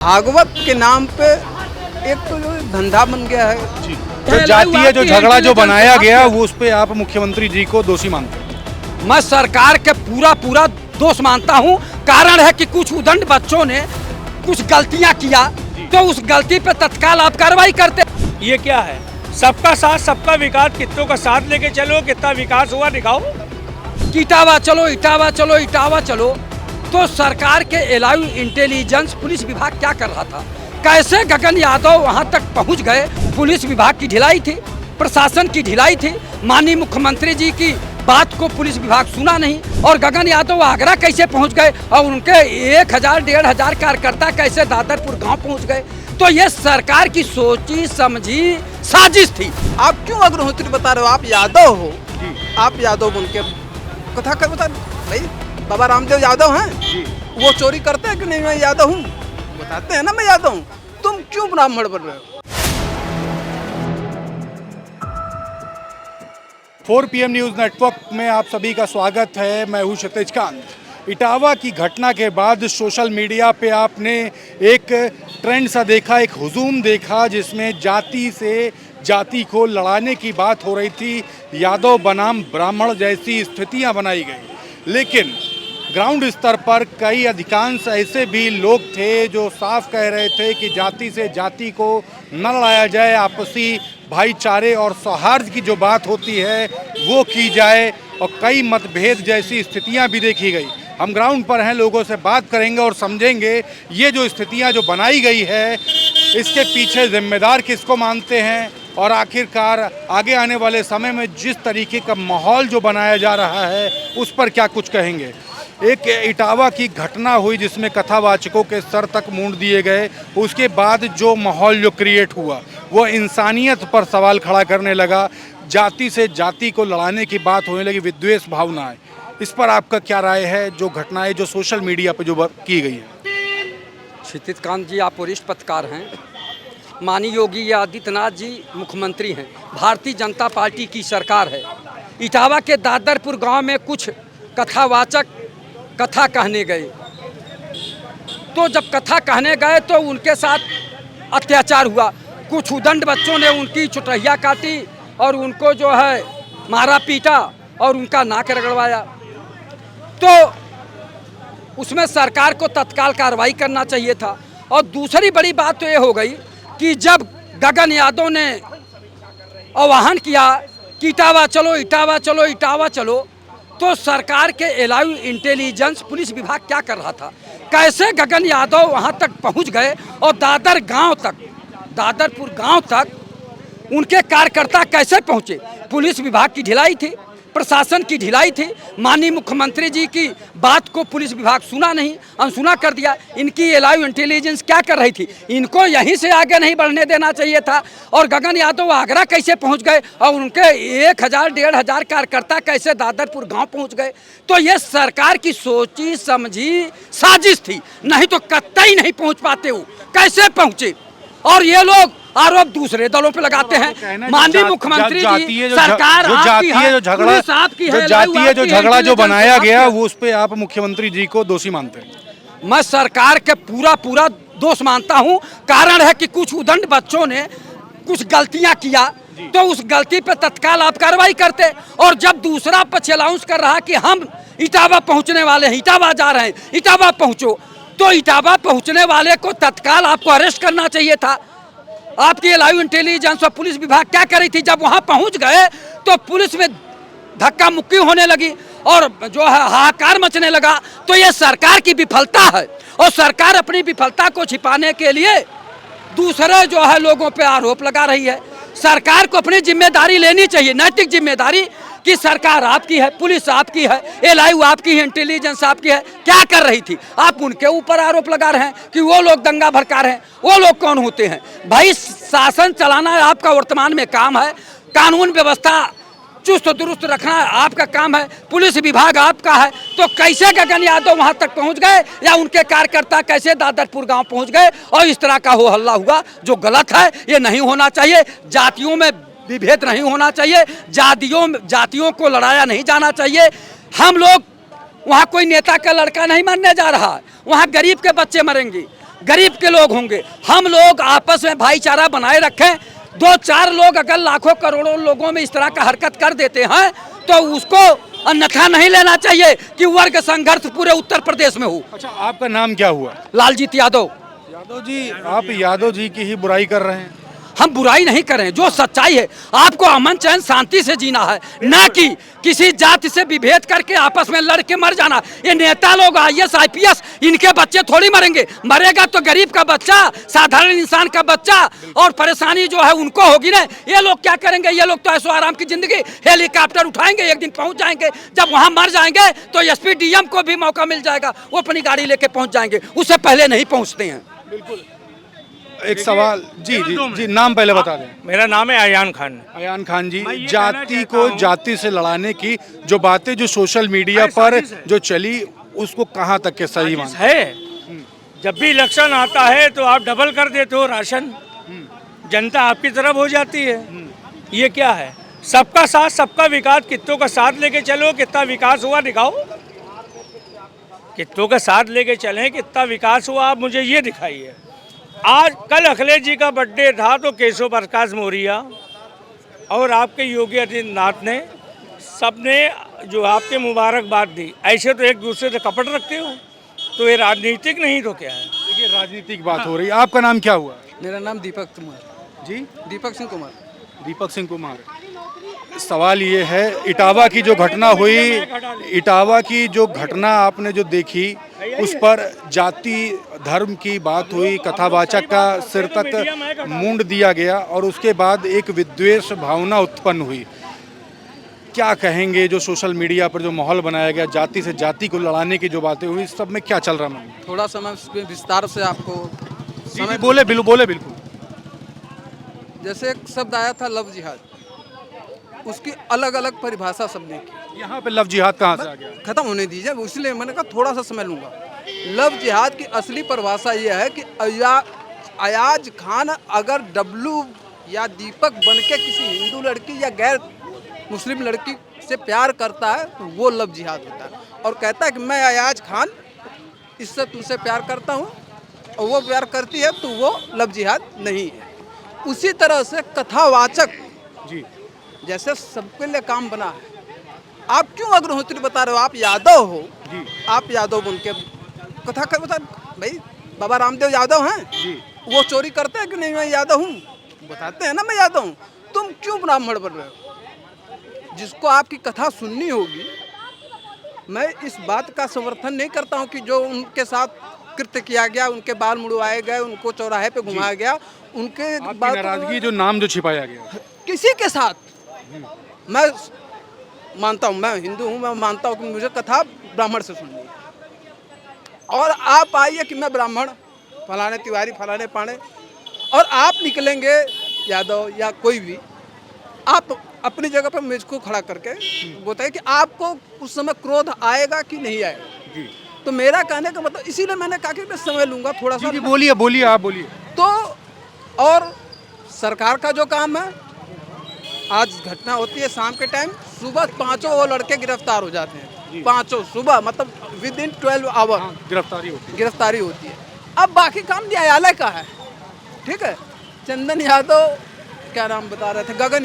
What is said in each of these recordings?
भागवत के नाम पे एक तो जो धंधा बन गया है जी। जो जातीय जो झगड़ा जो बनाया गया वो उस पे आप मुख्यमंत्री जी को दोषी मानते हैं? मैं सरकार के पूरा दोष मानता हूं। कारण है कि कुछ उदंड बच्चों ने कुछ गलतियां किया तो उस गलती पे तत्काल आप कार्रवाई करते। ये क्या है? सबका साथ सबका विकास, कितनों का साथ लेके चलो, कितना विकास हुआ दिखाओ। इटावा चलो, इटावा चलो, इटावा चलो। तो सरकार के एलायू इंटेलिजेंस पुलिस विभाग क्या कर रहा था? कैसे गगन यादव वहां तक पहुंच गए? पुलिस विभाग की ढिलाई थी, प्रशासन की ढिलाई थी। माननीय मुख्यमंत्री जी की बात को पुलिस विभाग सुना नहीं। और गगन यादव आगरा कैसे पहुंच गए और उनके 1000-1500 कार्यकर्ता कैसे दादरपुर गांव पहुंच गए? तो ये सरकार की सोची समझी साजिश थी। आप क्यों अग्रहोत्री बता रहे हो? आप यादव हो, आप यादव बन के कथा कर बता भाई। बाबा रामदेव यादव हैं, वो चोरी करते हैं कि नहीं? मैं यादव हूँ, बताते हैं ना मैं यादव हूँ। तुम क्यों ब्राह्मण बन रहे हो? 4 PM न्यूज़ नेटवर्क में आप सभी का स्वागत है। मैं हूँ क्षितिज कांत। इटावा की घटना के बाद सोशल मीडिया पे आपने एक ट्रेंड सा देखा, एक हुजूम देखा जिसमें जाति से जाति को लड़ाने की बात हो रही थी। यादव बनाम ब्राह्मण जैसी स्थितियां बनाई गई। लेकिन ग्राउंड स्तर पर कई अधिकांश ऐसे भी लोग थे जो साफ कह रहे थे कि जाति से जाति को न लड़ाया जाए, आपसी भाईचारे और सौहार्द की जो बात होती है वो की जाए। और कई मतभेद जैसी स्थितियां भी देखी गई। हम ग्राउंड पर हैं, लोगों से बात करेंगे और समझेंगे ये जो स्थितियां जो बनाई गई है इसके पीछे जिम्मेदार किसको मानते हैं और आखिरकार आगे आने वाले समय में जिस तरीके का माहौल जो बनाया जा रहा है उस पर क्या कुछ कहेंगे। एक इटावा की घटना हुई जिसमें कथावाचकों के सर तक मूंड दिए गए। उसके बाद जो माहौल जो क्रिएट हुआ वो इंसानियत पर सवाल खड़ा करने लगा। जाति से जाति को लड़ाने की बात होने लगी, विद्वेष भावनाएं। इस पर आपका क्या राय है? जो घटनाएं जो सोशल मीडिया पर जो की गई है। क्षितिज कांत जी, आप वरिष्ठ पत्रकार हैं। माननीय योगी आदित्यनाथ जी मुख्यमंत्री हैं। भारतीय जनता पार्टी की सरकार है। इटावा के दादरपुर गांव में कुछ कथावाचक कथा कहने गए। तो जब कथा कहने गए तो उनके साथ अत्याचार हुआ। कुछ उदंड बच्चों ने उनकी चुटैया काटी और उनको जो है मारा पीटा और उनका नाक रगड़वाया। तो उसमें सरकार को तत्काल कार्रवाई करना चाहिए था। और दूसरी बड़ी बात तो ये हो गई कि जब गगन यादव ने आह्वान किया कि इटावा चलो, इटावा चलो, इटावा चलो, तो सरकार के एलायू इंटेलिजेंस पुलिस विभाग क्या कर रहा था? कैसे गगन यादव वहां तक पहुंच गए और दादरपुर गांव तक उनके कार्यकर्ता कैसे पहुंचे? पुलिस विभाग की ढिलाई थी, प्रशासन की ढिलाई थी। माननीय मुख्यमंत्री जी की बात को पुलिस विभाग सुना नहीं, अनसुना कर दिया। इनकी एलायू इंटेलिजेंस क्या कर रही थी? इनको यहीं से आगे नहीं बढ़ने देना चाहिए था। और गगन यादव आगरा कैसे पहुंच गए और उनके 1000-1500 कार्यकर्ता कैसे दादरपुर गांव पहुंच गए? तो ये सरकार की सोची समझी साजिश थी, नहीं तो कतई नहीं पहुंच पाते। वो कैसे पहुंचे? और ये लोग आरोप दूसरे दलों पे लगाते हैं। माननीय मुख्यमंत्री जी, सरकार आपकी है, पुलिस आपकी है, जातीय जो झगड़ा जो बनाया गया वो उस पे आप मुख्यमंत्री जी को दोषी मानते हैं? मैं सरकार के पूरा दोष मानता हूं। कारण है कि कुछ उदंड बच्चों ने कुछ गलतियां किया तो उस गलती पे तत्काल आप कार्रवाई करते। और जब दूसरा पक्ष अनाउंस कर रहा कि हम इटावा पहुंचने वाले हैं, इटावा जा रहे हैं, इटावा पहुंचो, तो इटावा पहुंचने वाले को तत्काल आपको अरेस्ट करना चाहिए था। आपकी एलायू इंटेलिजेंस और पुलिस विभाग क्या कर रही थी? जब वहां पहुंच गए तो पुलिस में धक्का मुक्की होने लगी और जो है हाहाकार मचने लगा। तो ये सरकार की विफलता है और सरकार अपनी विफलता को छिपाने के लिए दूसरे जो है लोगों पे आरोप लगा रही है। सरकार को अपनी जिम्मेदारी लेनी चाहिए, नैतिक जिम्मेदारी कि सरकार आपकी है, पुलिस आपकी है, एलायू आपकी है, इंटेलिजेंस आपकी है। क्या कर रही थी? आप उनके ऊपर आरोप लगा रहे हैं कि वो लोग दंगा भड़का रहे हैं। वो लोग कौन होते हैं? भाई, शासन चलाना आपका वर्तमान में काम है, कानून व्यवस्था चुस्त दुरुस्त रखना आपका काम है, पुलिस विभाग आपका है। तो कैसे गगन यादव वहां तक पहुंच गए या उनके कार्यकर्ता कैसे दादरपुर गांव पहुंच गए और इस तरह का हो हल्ला हुआ जो गलत है। ये नहीं होना चाहिए। जातियों में विभेद नहीं होना चाहिए, जातियों को लड़ाया नहीं जाना चाहिए। हम लोग वहाँ कोई नेता का लड़का नहीं मरने जा रहा है, वहाँ गरीब के बच्चे मरेंगे। गरीब के लोग होंगे। हम लोग आपस में भाईचारा बनाए रखें। 2-4 लोग अगर लाखों करोड़ों लोगों में इस तरह का हरकत कर देते हैं तो उसको अन्यथा नहीं लेना चाहिए कि वर्ग संघर्ष पूरे उत्तर प्रदेश में हो। अच्छा, आपका नाम क्या हुआ? लालजीत यादव। यादव जी, आप यादव जी की ही बुराई कर रहे हैं। हम बुराई नहीं कर रहे हैं, जो सच्चाई है। आपको अमन चैन शांति से जीना है, ना कि किसी जाति से विभेद करके आपस में लड़ के मर जाना। ये नेता लोग IAS IPS इनके बच्चे थोड़ी मरेंगे। मरेगा तो गरीब का बच्चा, साधारण इंसान का बच्चा, और परेशानी जो है उनको होगी ना। ये लोग क्या करेंगे? ये लोग तो ऐसो आराम की जिंदगी, हेलीकॉप्टर उठाएंगे, एक दिन पहुंच जाएंगे। जब वहां मर जाएंगे तो SP DM को भी मौका मिल जाएगा, वो अपनी गाड़ी लेके पहुंच जाएंगे। उससे पहले नहीं पहुंचते हैं। बिल्कुल। एक सवाल, जी जी जी, नाम पहले बता दें। मेरा नाम है अयान खान। अयान खान जी, मैं ये कहना जाति चाहता को हूं- जाति से लड़ाने की जो बातें जो सोशल मीडिया अरे पर साजिश है। जो चली, उसको कहाँ तक के सही मान? है जब भी इलेक्शन आता है तो आप डबल कर देते हो राशन, जनता आपकी तरफ हो जाती है। ये क्या है? सबका साथ सबका विकास, कित्तों का साथ लेके चलो, कितना विकास हुआ दिखाओ। कित्तों का साथ लेके चलें, कितना विकास हुआ आप मुझे ये दिखाइए। आज कल अखिलेश जी का बर्थडे था तो केशव प्रकाश मौर्य और आपके योगी आदित्यनाथ ने सबने जो आपके मुबारकबाद दी। ऐसे तो एक दूसरे से कपट रखते हो, तो ये राजनीतिक नहीं तो क्या है? देखिए, राजनीतिक बात हो रही है। आपका नाम क्या हुआ? मेरा नाम दीपक कुमार। जी, दीपक सिंह कुमार। दीपक सिंह कुमार। सवाल ये है, इटावा की जो घटना हुई, इटावा की जो घटना आपने जो देखी, उस पर जाति धर्म की बात हुई, कथावाचक का सिर तक मूंड दिया गया और उसके बाद एक विद्वेष भावना उत्पन्न हुई। क्या कहेंगे जो सोशल मीडिया पर जो माहौल बनाया गया, जाति से जाति को लड़ाने की जो बातें हुई, सब में क्या चल रहा है? थोड़ा समय इसमें विस्तार से आपको जी, बोले बिल्कुल। जैसे एक शब्द आया था लव जिहाद, उसकी अलग अलग परिभाषा सबने की। यहाँ पे लव जिहाद कहाँ से आ गया? खत्म होने दीजिए, इसलिए मैंने कहा थोड़ा सा समय लूंगा। लव जिहाद की असली परिभाषा यह है कि अयाज खान अगर डब्लू या दीपक बनके किसी हिंदू लड़की या गैर मुस्लिम लड़की से प्यार करता है तो वो लव जिहाद होता है। और कहता है कि मैं अयाज खान इससे तुमसे प्यार करता हूँ और वो प्यार करती है, तो वो लव जिहाद नहीं है। उसी तरह से कथावाचक जी, जैसे सबके लिए काम बना है। आप क्यों अग्रहोत्री बता रहे हो? आप यादव हो जी, आप यादव बन के कथा कर बता। भाई बाबा रामदेव यादव हैं, जी। वो चोरी करते हैं कि नहीं? मैं यादव हूँ, बताते हैं ना मैं यादव हूँ। तुम क्यों ब्राह्मण बन रहे हो? जिसको आपकी कथा सुननी होगी, मैं इस बात का समर्थन नहीं करता हूँ कि जो उनके साथ कृत्य किया गया, उनके बाल मुड़वाए गए, उनको चौराहे पे घुमाया गया, उनके आपकी नाराजगी जो नाम जो छिपाया गया, किसी के साथ मैं मानता हूँ, मैं हिंदू हूँ, मैं मानता हूँ कि मुझे कथा ब्राह्मण से सुननी है। और आप आइए कि मैं ब्राह्मण, फलाने तिवारी, फलाने पाणे, और आप निकलेंगे यादव या कोई भी, आप अपनी जगह पर मुझको खड़ा करके बताइए कि आपको उस समय क्रोध आएगा कि नहीं आएगा। जी। तो मेरा कहने का मतलब, इसीलिए मैंने कहा कि मैं समय लूँगा थोड़ा सा। जी, बोलिए, आप बोलिए। तो और सरकार का जो काम है, आज घटना होती है शाम के टाइम, सुबह 5 वो लड़के गिरफ्तार हो जाते हैं। 5 सुबह, मतलब विद इन 12 आवर गिरफ्तारी होती है। अब बाकी काम न्यायालय का है, ठीक है। चंदन यादव, क्या नाम बता रहे थे, गगन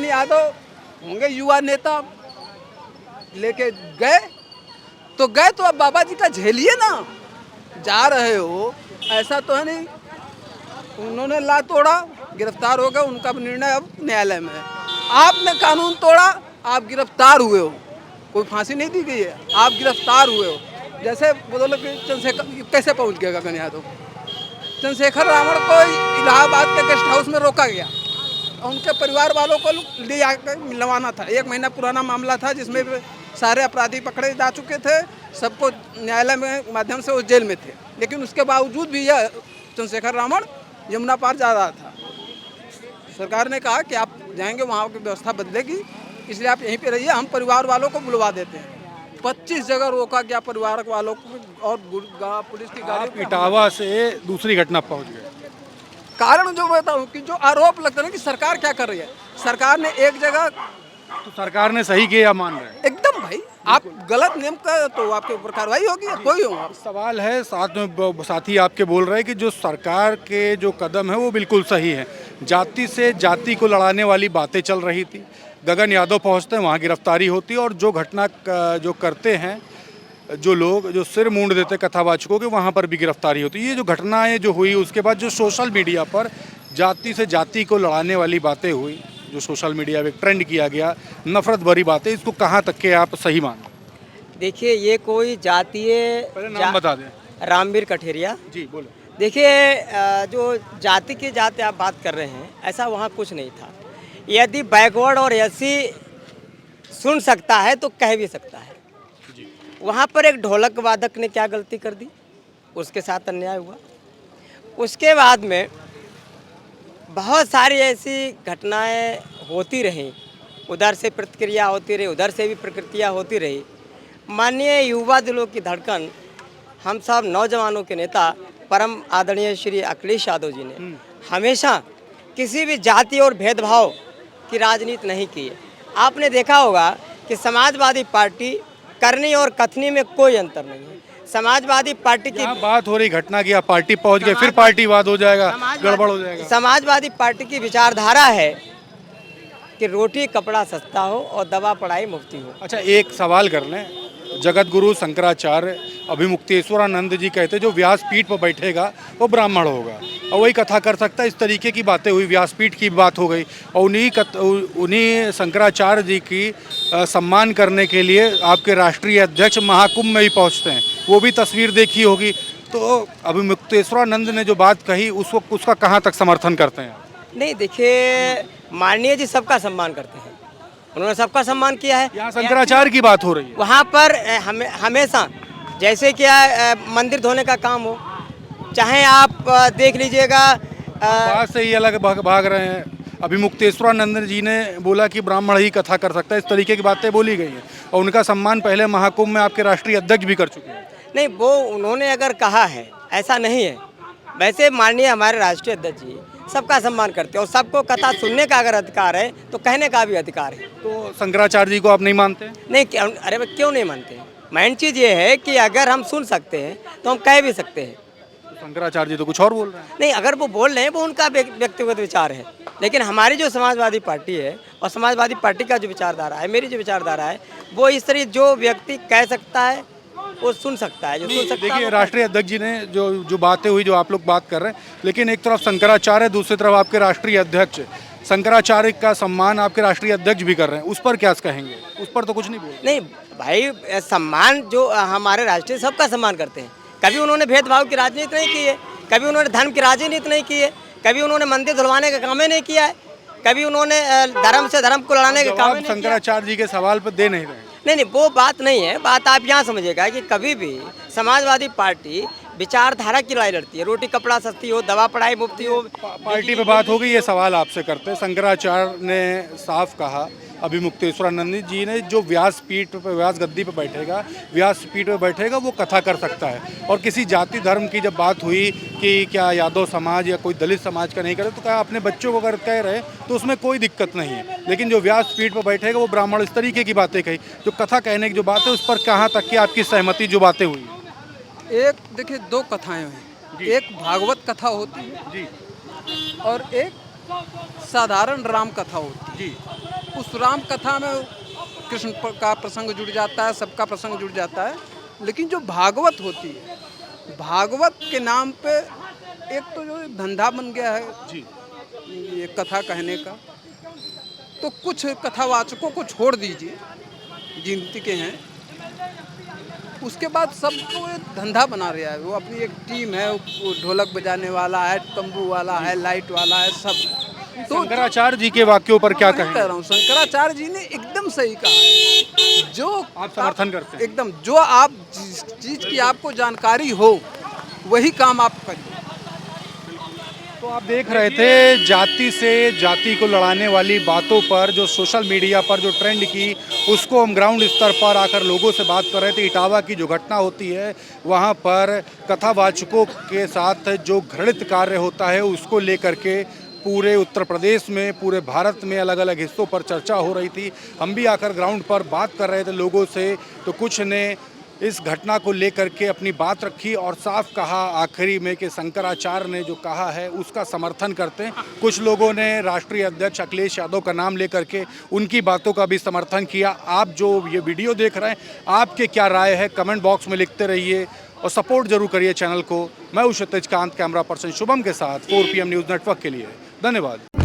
यादव होंगे युवा नेता, लेके गए तो अब बाबा जी का झेलिए ना। जा रहे हो, ऐसा तो है नहीं, उन्होंने ला तोड़ा, गिरफ्तार हो गए, उनका निर्णय अब न्यायालय में है। आपने कानून तोड़ा, आप गिरफ्तार हुए हो, कोई फांसी नहीं दी गई है, आप गिरफ्तार हुए हो। जैसे बोलो कि चंद्रशेखर कैसे पहुंच गया गगन यादव? चंद्रशेखर रावण को इलाहाबाद के गेस्ट हाउस में रोका गया, उनके परिवार वालों को ले आकर मिलवाना था। 1 महीना पुराना मामला था, जिसमें सारे अपराधी पकड़े जा चुके थे, सबको न्यायालय में माध्यम से वो जेल में थे, लेकिन उसके बावजूद भी यह चंद्रशेखर रावण यमुना पार जा रहा था। सरकार ने कहा कि आप जाएंगे, वहाँ की व्यवस्था बदलेगी, इसलिए आप यहीं पे रहिए, हम परिवार वालों को बुलवा देते हैं। 25 जगह रोका गया परिवार वालों को, और पुलिस की गाड़ी। इटावा से दूसरी घटना पहुंच गए। कारण जो बताऊँ कि जो आरोप लगता है कि सरकार क्या कर रही है, सरकार ने एक जगह तो सरकार ने सही किया मान रहे हैं? एकदम भाई, आप गलत नियम का तो आपके ऊपर कार्रवाई होगी, कोई हो आप। सवाल है साथ में साथी आपके बोल रहे हैं कि जो सरकार के जो कदम है वो बिल्कुल सही है। जाति से जाति को लड़ाने वाली बातें चल रही थी, गगन यादव पहुंचते हैं वहाँ गिरफ्तारी होती है, और जो घटना जो करते हैं जो लोग जो सिर मूंड देते कथावाचकों के, वहाँ पर भी गिरफ्तारी होती है। ये जो घटनाएं जो हुई उसके बाद जो सोशल मीडिया पर जाति से जाति को लड़ाने वाली बातें हुई, जो सोशल मीडिया पे ट्रेंड किया गया, नफरत भरी बातें, इसको कहाँ तक के आप सही मानते? देखिए ये कोई जातीय पहले नाम बता दें। रामवीर कठेरिया। जी बोलो। देखिए जो जाति की जाति आप बात कर रहे हैं, ऐसा वहाँ कुछ नहीं था। यदि बैकवर्ड और एससी सुन सकता है तो कह भी सकता है। वहाँ पर एक ढोलक वादक ने क्या गलती कर दी, उसके साथ अन्याय हुआ। उसके बाद में बहुत सारी ऐसी घटनाएं होती रहीं, उधर से प्रतिक्रिया होती रही, उधर से भी प्रतिक्रिया होती रही। माननीय युवा दिलों की धड़कन, हम सब नौजवानों के नेता परम आदरणीय श्री अखिलेश यादव जी ने हमेशा किसी भी जाति और भेदभाव की राजनीति नहीं की है। आपने देखा होगा कि समाजवादी पार्टी करनी और कथनी में कोई अंतर नहीं है। समाजवादी पार्टी की बात हो रही घटना की, आप पार्टी पहुंच गए, फिर पार्टीवाद हो जाएगा, गड़बड़ हो जाएगा। समाजवादी पार्टी की विचारधारा है कि रोटी कपड़ा सस्ता हो और दवा पढ़ाई मुफ्ती हो। अच्छा, एक सवाल कर लें। जगत गुरु शंकराचार्य अभिमुक्तेश्वरानंद जी कहते जो व्यासपीठ पर बैठेगा वो ब्राह्मण होगा, और वही कथा कर सकता है। इस तरीके की बातें हुई, व्यासपीठ की बात हो गई, और उन्हीं शंकराचार्य जी की सम्मान करने के लिए आपके राष्ट्रीय अध्यक्ष महाकुंभ में ही पहुंचते हैं। वो भी तस्वीर देखी होगी। तो अभिमुक्तेश्वरानंद ने जो बात कही उसका कहाँ तक समर्थन करते हैं? नहीं, देखिए माननीय जी सबका सम्मान करते हैं, उन्होंने सबका सम्मान किया है। यहाँ शंकराचार्य की बात हो रही है। वहाँ पर हमेशा जैसे कि मंदिर धोने का काम हो, चाहे आप देख लीजिएगा। बात से ही अलग भाग रहे हैं। अभिमुक्तेश्वरानंद जी ने बोला कि ब्राह्मण ही कथा कर सकता है, इस तरीके की बातें बोली गई हैं, और उनका सम्मान पहले महाकुंभ में आपके राष्ट्रीय अध्यक्ष भी कर चुके हैं। नहीं, वो उन्होंने अगर कहा है, ऐसा नहीं है। वैसे माननीय हमारे राष्ट्रीय अध्यक्ष जी सबका सम्मान करते हैं, और सबको कथा सुनने का अगर अधिकार है तो कहने का भी अधिकार है। तो शंकराचार्य जी को आप नहीं मानते? नहीं, अरे भाई क्यों नहीं मानते? मेन चीज़ ये है कि अगर हम सुन सकते हैं तो हम कह भी सकते हैं। शंकराचार्य जी तो कुछ और बोल रहे हैं। नहीं, अगर वो बोल रहे हैं वो उनका व्यक्तिगत विचार है, लेकिन हमारी जो समाजवादी पार्टी है और समाजवादी पार्टी का जो विचारधारा है, मेरी जो विचारधारा है, वो इस तरह जो व्यक्ति कह सकता है वो सुन सकता है, जो सुन सकता है। देखिए, राष्ट्रीय अध्यक्ष जी ने जो बातें हुई, जो आप लोग बात कर रहे हैं, लेकिन एक तरफ शंकराचार्य, दूसरी तरफ आपके राष्ट्रीय अध्यक्ष। शंकराचार्य का सम्मान आपके राष्ट्रीय अध्यक्ष भी कर रहे हैं, उस पर क्या कहेंगे? उस पर तो कुछ नहीं बोल। नहीं भाई, सम्मान जो हमारे राष्ट्रीय सबका सम्मान करते हैं। कभी उन्होंने भेदभाव की राजनीति नहीं की है, कभी उन्होंने धर्म की राजनीति नहीं की है, कभी उन्होंने मंदिर धुलवाने का काम ही नहीं किया है, कभी उन्होंने धर्म से धर्म को लड़ाने का काम नहीं किया। शंकराचार्य जी के सवाल पर दे नहीं रहे। नहीं, वो बात नहीं है। बात आप यहाँ समझिएगा कि कभी भी समाजवादी पार्टी विचारधारा की लड़ाई लड़ती है। रोटी कपड़ा सस्ती हो, दवा पढ़ाई मुफ्ती हो। पार्टी पे बात हो गई, ये सवाल आपसे करते हैं। शंकराचार्य ने साफ कहा, अभिमुक्तेश्वरानंद जी ने, जो व्यासपीठ पे, व्यास गद्दी पे बैठेगा, व्यासपीठ पे बैठेगा, वो कथा कर सकता है। और किसी जाति धर्म की जब बात हुई कि क्या यादव समाज या कोई दलित समाज का नहीं करे, तो कहा अपने बच्चों को अगर कह रहे तो उसमें कोई दिक्कत नहीं है, लेकिन जो व्यासपीठ पर बैठेगा वो ब्राह्मण, इस तरीके की बातें कही। जो कथा कहने की जो बात है, उस पर कहाँ तक की आपकी सहमति, जो बातें हुई? एक देखिए, दो कथाएं हैं। एक भागवत कथा होती है जी, और एक साधारण राम कथा होती है जी। उस राम कथा में कृष्ण का प्रसंग जुड़ जाता है, सबका प्रसंग जुड़ जाता है। लेकिन जो भागवत होती है, भागवत के नाम पे एक तो जो धंधा बन गया है जी, ये कथा कहने का, तो कुछ कथावाचकों को छोड़ दीजिए, गिनती के हैं। उसके बाद सबको एक धंधा बना रहा है। वो अपनी एक टीम है, वो ढोलक बजाने वाला है, तंबू वाला है, लाइट वाला है, सब। तो शंकराचार्य जी के वाक्यों पर क्या वही कहेंगे? कह रहा हूँ, शंकराचार्य जी ने एकदम सही कहा है। जो आप समर्थन करते हैं? एकदम, जो आप जिस चीज़ की आपको जानकारी हो वही काम आप करिए। तो आप देख रहे थे, जाति से जाति को लड़ाने वाली बातों पर जो सोशल मीडिया पर जो ट्रेंड की, उसको हम ग्राउंड स्तर पर आकर लोगों से बात कर रहे थे। इटावा की जो घटना होती है, वहाँ पर कथावाचकों के साथ जो घृणित कार्य होता है, उसको लेकर के पूरे उत्तर प्रदेश में, पूरे भारत में अलग अलग हिस्सों पर चर्चा हो रही थी। हम भी आकर ग्राउंड पर बात कर रहे थे लोगों से, तो कुछ ने इस घटना को लेकर के अपनी बात रखी और साफ कहा आखिरी में कि शंकराचार्य ने जो कहा है उसका समर्थन करते हैं। कुछ लोगों ने राष्ट्रीय अध्यक्ष अखिलेश यादव का नाम लेकर के उनकी बातों का भी समर्थन किया। आप जो ये वीडियो देख रहे हैं, आपके क्या राय है कमेंट बॉक्स में लिखते रहिए और सपोर्ट जरूर करिए चैनल को। मैं हूं क्षितिज कांत, कैमरा पर्सन शुभम के साथ 4 PM न्यूज़ नेटवर्क के लिए। धन्यवाद।